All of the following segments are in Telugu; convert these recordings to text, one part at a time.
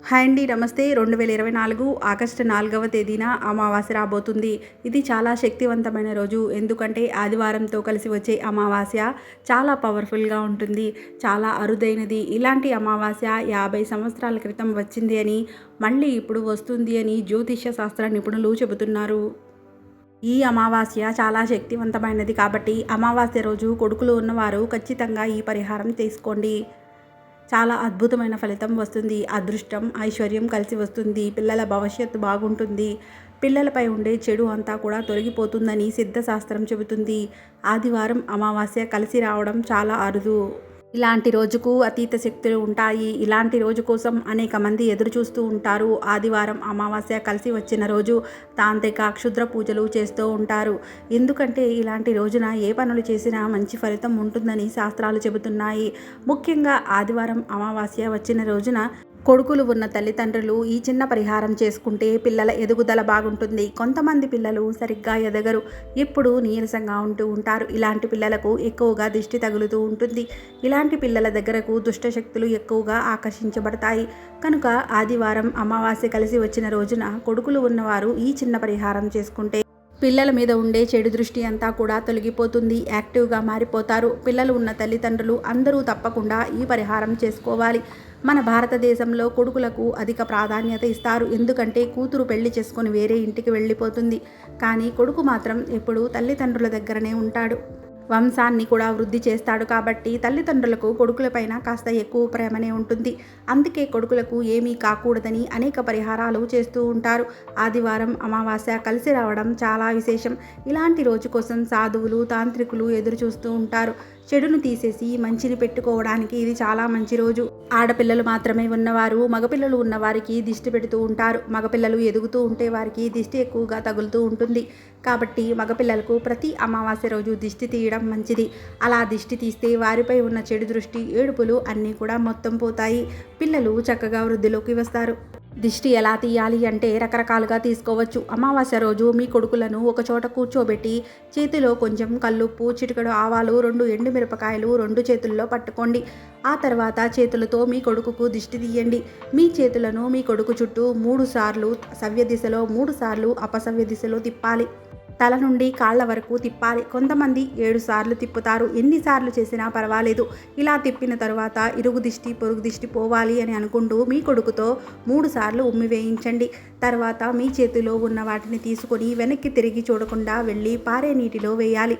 హాయ్ అండి, నమస్తే. 2024 ఆగస్టు 4వ తేదీన అమావాస్య రాబోతుంది. ఇది చాలా శక్తివంతమైన రోజు. ఎందుకంటే ఆదివారంతో కలిసి వచ్చే అమావాస్య చాలా పవర్ఫుల్గా ఉంటుంది, చాలా అరుదైనది. ఇలాంటి అమావాస్య 50 సంవత్సరాల క్రితం వచ్చింది అని, మళ్ళీ ఇప్పుడు వస్తుంది అని జ్యోతిష్య శాస్త్ర నిపుణులు చెబుతున్నారు. ఈ అమావాస్య చాలా శక్తివంతమైనది కాబట్టి అమావాస్య రోజు కొడుకులు ఉన్నవారు ఖచ్చితంగా ఈ పరిహారం తీసుకోండి. చాలా అద్భుతమైన ఫలితం వస్తుంది. అదృష్టం, ఐశ్వర్యం కలిసి వస్తుంది. పిల్లల భవిష్యత్తు బాగుంటుంది. పిల్లలపై ఉండే చెడు అంతా కూడా తొలగిపోతుందని సిద్ధశాస్త్రం చెబుతుంది. ఆదివారం అమావాస్య కలిసి రావడం చాలా అరుదు. ఇలాంటి రోజుకు అతీత శక్తులు ఉంటాయి. ఇలాంటి రోజు కోసం అనేక మంది ఎదురు చూస్తూ ఉంటారు. ఆదివారం అమావాస్య కలిసి వచ్చిన రోజు తాంత్రిక క్షుద్ర పూజలు చేస్తూ ఉంటారు. ఎందుకంటే ఇలాంటి రోజున ఏ పనులు చేసినా మంచి ఫలితం ఉంటుందని శాస్త్రాలు చెబుతున్నాయి. ముఖ్యంగా ఆదివారం అమావాస్య వచ్చిన రోజున కొడుకులు ఉన్న తల్లిదండ్రులు ఈ చిన్న పరిహారం చేసుకుంటే పిల్లల ఎదుగుదల బాగుంటుంది. కొంతమంది పిల్లలు సరిగ్గా ఎదగరు, ఎప్పుడూ నీరసంగా ఉంటూ ఉంటారు. ఇలాంటి పిల్లలకు ఎక్కువగా దిష్టి తగులుతూ ఉంటుంది. ఇలాంటి పిల్లల దగ్గరకు దుష్టశక్తులు ఎక్కువగా ఆకర్షించబడతాయి. కనుక ఆదివారం అమావాస్య కలిసి వచ్చిన రోజున కొడుకులు ఉన్నవారు ఈ చిన్న పరిహారం చేసుకుంటే పిల్లల మీద ఉండే చెడు దృష్టి అంతా కూడా తొలగిపోతుంది. యాక్టివ్గా మారిపోతారు. పిల్లలు ఉన్న తల్లిదండ్రులు అందరూ తప్పకుండా ఈ పరిహారం చేసుకోవాలి. మన భారతదేశంలో కొడుకులకు అధిక ప్రాధాన్యత ఇస్తారు. ఎందుకంటే కూతురు పెళ్లి చేసుకొని వేరే ఇంటికి వెళ్ళిపోతుంది, కానీ కొడుకు మాత్రం ఎప్పుడూ తల్లిదండ్రుల దగ్గరనే ఉంటాడు. వంశాన్ని కూడా వృద్ధి చేస్తాడు. కాబట్టి తల్లిదండ్రులకు కొడుకులపైన కాస్త ఎక్కువ ప్రేమనే ఉంటుంది. అందుకే కొడుకులకు ఏమీ కాకూడదని అనేక పరిహారాలు చేస్తూ ఉంటారు. ఆదివారం అమావాస్య కలిసి రావడం చాలా విశేషం. ఇలాంటి రోజు కోసం సాధువులు, తాంత్రికులు ఎదురు చూస్తూ ఉంటారు. చెడును తీసేసి మంచిని పెట్టుకోవడానికి ఇది చాలా మంచి రోజు. ఆడపిల్లలు మాత్రమే ఉన్నవారు మగపిల్లలు ఉన్నవారికి దిష్టి పెడుతూ ఉంటారు. మగపిల్లలు ఎదుగుతూ ఉంటే వారికి దిష్టి ఎక్కువగా తగులుతూ ఉంటుంది. కాబట్టి మగపిల్లలకు ప్రతి అమావాస్య రోజు దిష్టి తీయడం మంచిది. అలా దిష్టి తీస్తే వారిపై ఉన్న చెడు దృష్టి, ఏడుపులు అన్నీ కూడా మొత్తం పోతాయి. పిల్లలు చక్కగా వృద్ధిలోకి వస్తారు. దిష్టి ఎలా తీయాలి అంటే రకరకాలుగా తీసుకోవచ్చు. అమావాస్య రోజు మీ కొడుకులను ఒక చోట కూర్చోబెట్టి చేతిలో కొంచెం కల్లుప్పు, చిటికెడు ఆవాలు, 2 ఎండుమిరపకాయలు 2 చేతుల్లో పట్టుకోండి. ఆ తర్వాత చేతులతో మీ కొడుకుకు దిష్టి తీయండి. మీ చేతులను మీ కొడుకు చుట్టూ 3 సార్లు సవ్య దిశలో, 3 సార్లు అపసవ్య దిశలో తిప్పాలి. తల నుండి కాళ్ళ వరకు తిప్పాలి. కొంతమంది 7 సార్లు తిప్పుతారు. ఎన్నిసార్లు చేసినా పర్వాలేదు. ఇలా తిప్పిన తరువాత ఇరుగు దిష్టి, పొరుగు దిష్టి పోవాలి అని అనుకుంటూ మీ కొడుకుతో 3 సార్లు ఉమ్మి వేయించండి. తర్వాత మీ చేతిలో ఉన్న వాటిని తీసుకొని వెనక్కి తిరిగి చూడకుండా వెళ్ళి పారే నీటిలో వేయాలి,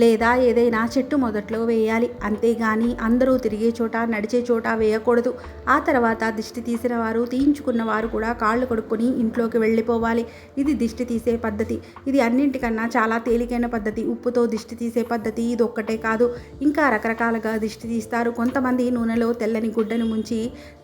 లేదా ఏదైనా చెట్టు మొదట్లో వేయాలి. అంతేగాని అందరూ తిరిగే చోట, నడిచే చోట వేయకూడదు. ఆ తర్వాత దిష్టి తీసిన వారు, తీయించుకున్న వారు కూడా కాళ్ళు కడుక్కొని ఇంట్లోకి వెళ్ళిపోవాలి. ఇది దిష్టి తీసే పద్ధతి. ఇది అన్నింటికన్నా చాలా తేలికైన పద్ధతి. ఉప్పుతో దిష్టి తీసే పద్ధతి ఇది ఒక్కటే కాదు, ఇంకా రకరకాలుగా దిష్టి తీస్తారు. కొంతమంది నూనెలో తెల్లని గుడ్డను ముంచి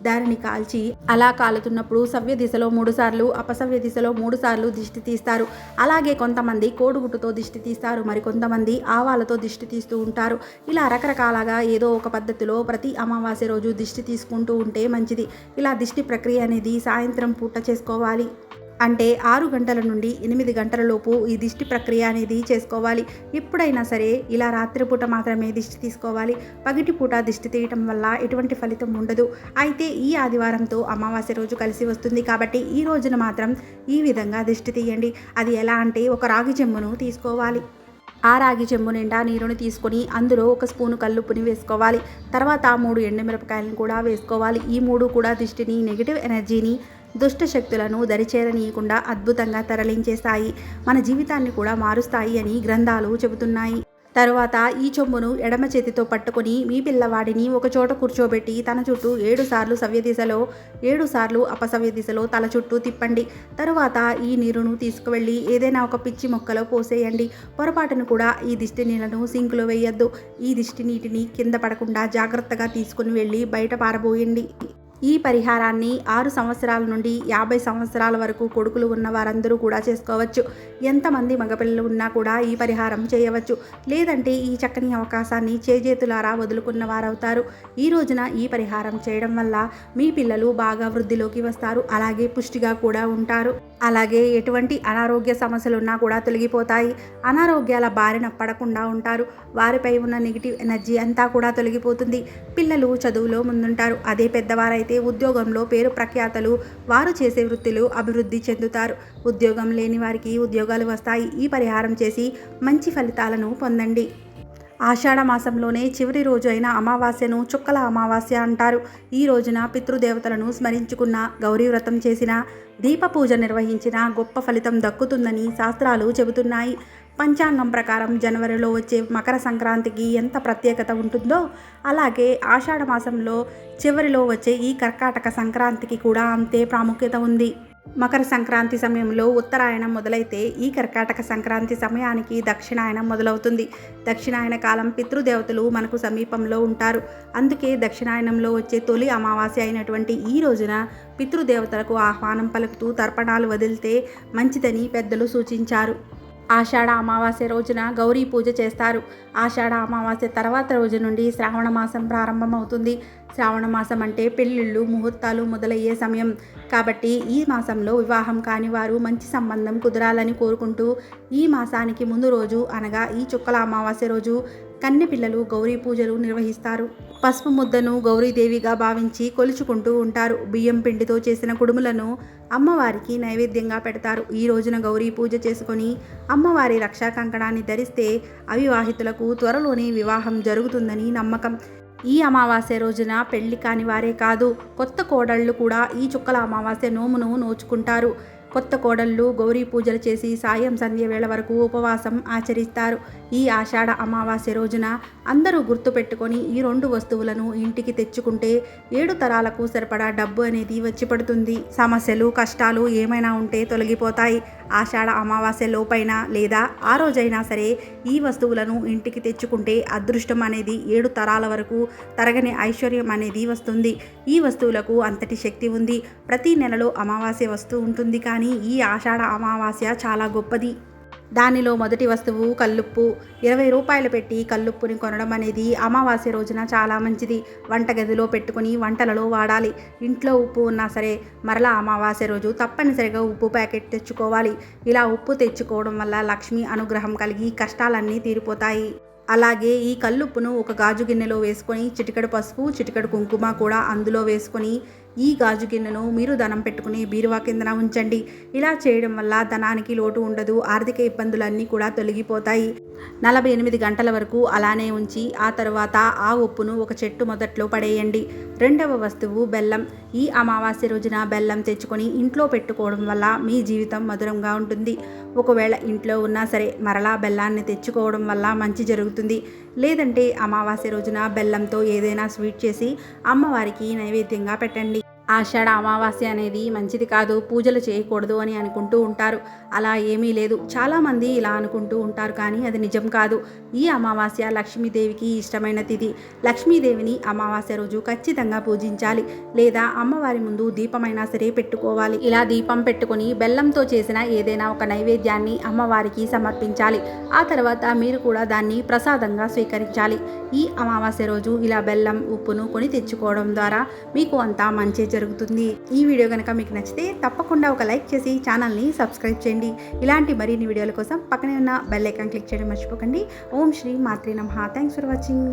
దానిని కాల్చి అలా కాలుతున్నప్పుడు సవ్య దిశలో 3 సార్లు, అపసవ్య దిశలో 3 సార్లు దిష్టి తీస్తారు. అలాగే కొంతమంది కోడిగుడ్డుతో దిష్టి తీస్తారు. మరికొంతమంది ఆవాలతో దిష్టి తీస్తూ ఉంటారు. ఇలా రకరకాలుగా ఏదో ఒక పద్ధతిలో ప్రతి అమావాస్య రోజు దిష్టి తీసుకుంటూ ఉంటే మంచిది. ఇలా దిష్టి ప్రక్రియ అనేది సాయంత్రం పూట చేసుకోవాలి. అంటే 6 గంటల నుండి 8 గంటల లోపు ఈ దిష్టి ప్రక్రియ అనేది చేసుకోవాలి. ఎప్పుడైనా సరే ఇలా రాత్రిపూట మాత్రమే దిష్టి తీసుకోవాలి. పగటిపూట దిష్టి తీయటం వల్ల ఎటువంటి ఫలితం ఉండదు. అయితే ఈ ఆదివారంతో అమావాస్య రోజు కలిసి వస్తుంది కాబట్టి ఈ రోజున మాత్రం ఈ విధంగా దిష్టి తీయండి. అది ఎలా అంటే ఒక రాగి చెంబును తీసుకోవాలి. ఆ రాగి చెంబు నిండా నీరుని తీసుకొని అందులో 1 స్పూను కల్లుప్పుని వేసుకోవాలి. తర్వాత 3 ఎండుమిరపకాయలను కూడా వేసుకోవాలి. ఈ 3 కూడా దిష్టిని, నెగిటివ్ ఎనర్జీని, దుష్ట శక్తులను దరిచేరనీయకుండా అద్భుతంగా తరలించేస్తాయి. మన జీవితాన్ని కూడా మారుస్తాయి అని గ్రంథాలు చెబుతున్నాయి. తరువాత ఈ చెంబును ఎడమ చేతితో పట్టుకొని మీ పిల్లవాడిని ఒక చోట కూర్చోబెట్టి తన చుట్టూ 7 సార్లు సవ్య దిశలో, 7 సార్లు అపసవ్య దిశలో తల చుట్టూ తిప్పండి. తరువాత ఈ నీరును తీసుకువెళ్ళి ఏదైనా ఒక పిచ్చి మొక్కలో పోసేయండి. పొరపాటును కూడా ఈ దిష్టి నీళ్లను సింకులో వేయొద్దు. ఈ దిష్టి నీటిని కింద పడకుండా జాగ్రత్తగా తీసుకుని వెళ్ళి బయట పారబోయండి. ఈ పరిహారాన్ని 6 సంవత్సరాల నుండి 50 సంవత్సరాల వరకు కొడుకులు ఉన్న వారందరూ కూడా చేసుకోవచ్చు. ఎంతమంది మగపిల్లలు ఉన్నా కూడా ఈ పరిహారం చేయవచ్చు. లేదంటే ఈ చక్కని అవకాశాన్ని చేజేతులారా వదులుకున్న వారవుతారు. ఈ రోజున ఈ పరిహారం చేయడం వల్ల మీ పిల్లలు బాగా వృద్ధిలోకి వస్తారు. అలాగే పుష్టిగా కూడా ఉంటారు. అలాగే ఎటువంటి అనారోగ్య సమస్యలున్నా కూడా తొలగిపోతాయి. అనారోగ్యాల బారిన పడకుండా ఉంటారు. వారిపై ఉన్న నెగిటివ్ ఎనర్జీ అంతా కూడా తొలగిపోతుంది. పిల్లలు చదువులో ముందుంటారు. అదే పెద్దవారైతే అయితే ఉద్యోగంలో పేరు ప్రఖ్యాతలు, వారు చేసే వృత్తులు అభివృద్ధి చెందుతారు. ఉద్యోగం లేని వారికి ఉద్యోగాలు వస్తాయి. ఈ పరిహారం చేసి మంచి ఫలితాలను పొందండి. ఆషాఢ మాసంలోనే చివరి రోజు అయిన అమావాస్యను చుక్కల అమావాస్య అంటారు. ఈ రోజున పితృదేవతలను స్మరించుకున్న, గౌరీ వ్రతం చేసిన, దీప పూజ నిర్వహించిన గొప్ప ఫలితం దక్కుతుందని శాస్త్రాలు చెబుతున్నాయి. పంచాంగం ప్రకారం జనవరిలో వచ్చే మకర సంక్రాంతికి ఎంత ప్రత్యేకత ఉంటుందో, అలాగే ఆషాఢ మాసంలో చివరిలో వచ్చే ఈ కర్కాటక సంక్రాంతికి కూడా అంతే ప్రాముఖ్యత ఉంది. మకర సంక్రాంతి సమయంలో ఉత్తరాయణం మొదలైతే ఈ కర్కాటక సంక్రాంతి సమయానికి దక్షిణాయనం మొదలవుతుంది. దక్షిణాయన కాలం పితృదేవతలు మనకు సమీపంలో ఉంటారు. అందుకే దక్షిణాయనంలో వచ్చే తొలి అమావాస్య అయినటువంటి ఈ రోజున పితృదేవతలకు ఆహ్వానం పలుకుతూ తర్పణాలు వదిలితే మంచిదని పెద్దలు సూచించారు. ఆషాఢ అమావాస్య రోజున గౌరీ పూజ చేస్తారు. ఆషాఢ అమావాస్య తర్వాత రోజు నుండి శ్రావణ మాసం ప్రారంభమవుతుంది. శ్రావణ మాసం అంటే పెళ్ళిళ్ళు, ముహూర్తాలు మొదలయ్యే సమయం. కాబట్టి ఈ మాసంలో వివాహం కాని వారు మంచి సంబంధం కుదరాలని కోరుకుంటూ ఈ మాసానికి ముందు రోజు అనగా ఈ చుక్కల అమావాస్య రోజు కన్నె పిల్లలు గౌరీ పూజలు నిర్వహిస్తారు. పసుపు ముద్దను గౌరీదేవిగా భావించి కొలుచుకుంటూ ఉంటారు. బియ్యం పిండితో చేసిన కుడుములను అమ్మవారికి నైవేద్యంగా పెడతారు. ఈ రోజున గౌరీ పూజ చేసుకొని అమ్మవారి రక్షా కంకణాన్ని ధరిస్తే అవివాహితులకు త్వరలోనే వివాహం జరుగుతుందని నమ్మకం. ఈ అమావాస్య రోజున పెళ్లి కాని వారే కాదు, కొత్త కోడళ్ళు కూడా ఈ చుక్కల అమావాస్య నోమును నోచుకుంటారు. కొత్త కోడళ్ళు గౌరీ పూజలు చేసి సాయం సంధ్య వేళ వరకు ఉపవాసం ఆచరిస్తారు. ఈ ఆషాఢ అమావాస్య రోజున అందరూ గుర్తుపెట్టుకొని ఈ 2 వస్తువులను ఇంటికి తెచ్చుకుంటే 7 తరాలకు సరిపడా డబ్బు అనేది వచ్చి పడుతుంది. సమస్యలు, కష్టాలు ఏమైనా ఉంటే తొలగిపోతాయి. ఆషాఢ అమావాస్య లోపైనా లేదా ఆ రోజైనా సరే ఈ వస్తువులను ఇంటికి తెచ్చుకుంటే అదృష్టం అనేది 7 తరాల వరకు తరగని ఐశ్వర్యం అనేది వస్తుంది. ఈ వస్తువులకు అంతటి శక్తి ఉంది. ప్రతి నెలలో అమావాస్య వస్తూ ఉంటుంది, కానీ ఈ ఆషాఢ అమావాస్య చాలా గొప్పది. దానిలో మొదటి వస్తువు కల్లుప్పు. 20 రూపాయలు పెట్టి కల్లుప్పుని కొనడం అనేది అమావాస్య రోజున చాలా మంచిది. వంటగదిలో పెట్టుకుని వంటలలో వాడాలి. ఇంట్లో ఉప్పు ఉన్నా సరే మరలా అమావాస్య రోజు తప్పనిసరిగా ఉప్పు ప్యాకెట్ తెచ్చుకోవాలి. ఇలా ఉప్పు తెచ్చుకోవడం వల్ల లక్ష్మి అనుగ్రహం కలిగి కష్టాలన్నీ తీరిపోతాయి. అలాగే ఈ కల్లుప్పును ఒక గాజు గిన్నెలో వేసుకొని చిటికెడు పసుపు, చిటికెడు కుంకుమ కూడా అందులో వేసుకొని ఈ గాజు గిన్నెను మీరు ధనం పెట్టుకుని బీరువా కిందన ఉంచండి. ఇలా చేయడం వల్ల ధనానికి లోటు ఉండదు. ఆర్థిక ఇబ్బందులన్నీ కూడా తొలగిపోతాయి. 48 గంటల వరకు అలానే ఉంచి ఆ తర్వాత ఆ ఉప్పును ఒక చెట్టు మొదట్లో పడేయండి. రెండవ వస్తువు బెల్లం. ఈ అమావాస్య రోజున బెల్లం తెచ్చుకొని ఇంట్లో పెట్టుకోవడం వల్ల మీ జీవితం మధురంగా ఉంటుంది. ఒకవేళ ఇంట్లో ఉన్నా సరే మరలా బెల్లాన్ని తెచ్చుకోవడం వల్ల మంచి జరుగుతుంది. లేదంటే అమావాస్య రోజున బెల్లంతో ఏదైనా స్వీట్ చేసి అమ్మవారికి నైవేద్యంగా పెట్టండి. ఆషాఢ అమావాస్య అనేది మంచిది కాదు, పూజలు చేయకూడదు అని అనుకుంటూ ఉంటారు. అలా ఏమీ లేదు. చాలామంది ఇలా అనుకుంటూ ఉంటారు, కానీ అది నిజం కాదు. ఈ అమావాస్య లక్ష్మీదేవికి ఇష్టమైన తిథి. లక్ష్మీదేవిని అమావాస్య రోజు ఖచ్చితంగా పూజించాలి, లేదా అమ్మవారి ముందు దీపమైనా సరే పెట్టుకోవాలి. ఇలా దీపం పెట్టుకొని బెల్లంతో చేసిన ఏదైనా ఒక నైవేద్యాన్ని అమ్మవారికి సమర్పించాలి. ఆ తర్వాత మీరు కూడా దాన్ని ప్రసాదంగా స్వీకరించాలి. ఈ అమావాస్య రోజు ఇలా బెల్లం, ఉప్పును కొని తెచ్చుకోవడం ద్వారా మీకు అంతా మంచి జరుగుతుంది. ఈ వీడియో కనుక మీకు నచ్చితే తప్పకుండా ఒక లైక్ చేసి ఛానల్ని సబ్స్క్రైబ్ చేయండి. ఇలాంటి మరిన్ని వీడియోల కోసం పక్కనే ఉన్న బెల్ ఐకాన్ క్లిక్ చేయడం మర్చిపోకండి. ఓం శ్రీ మాత్రే నమః. Thanks for watching.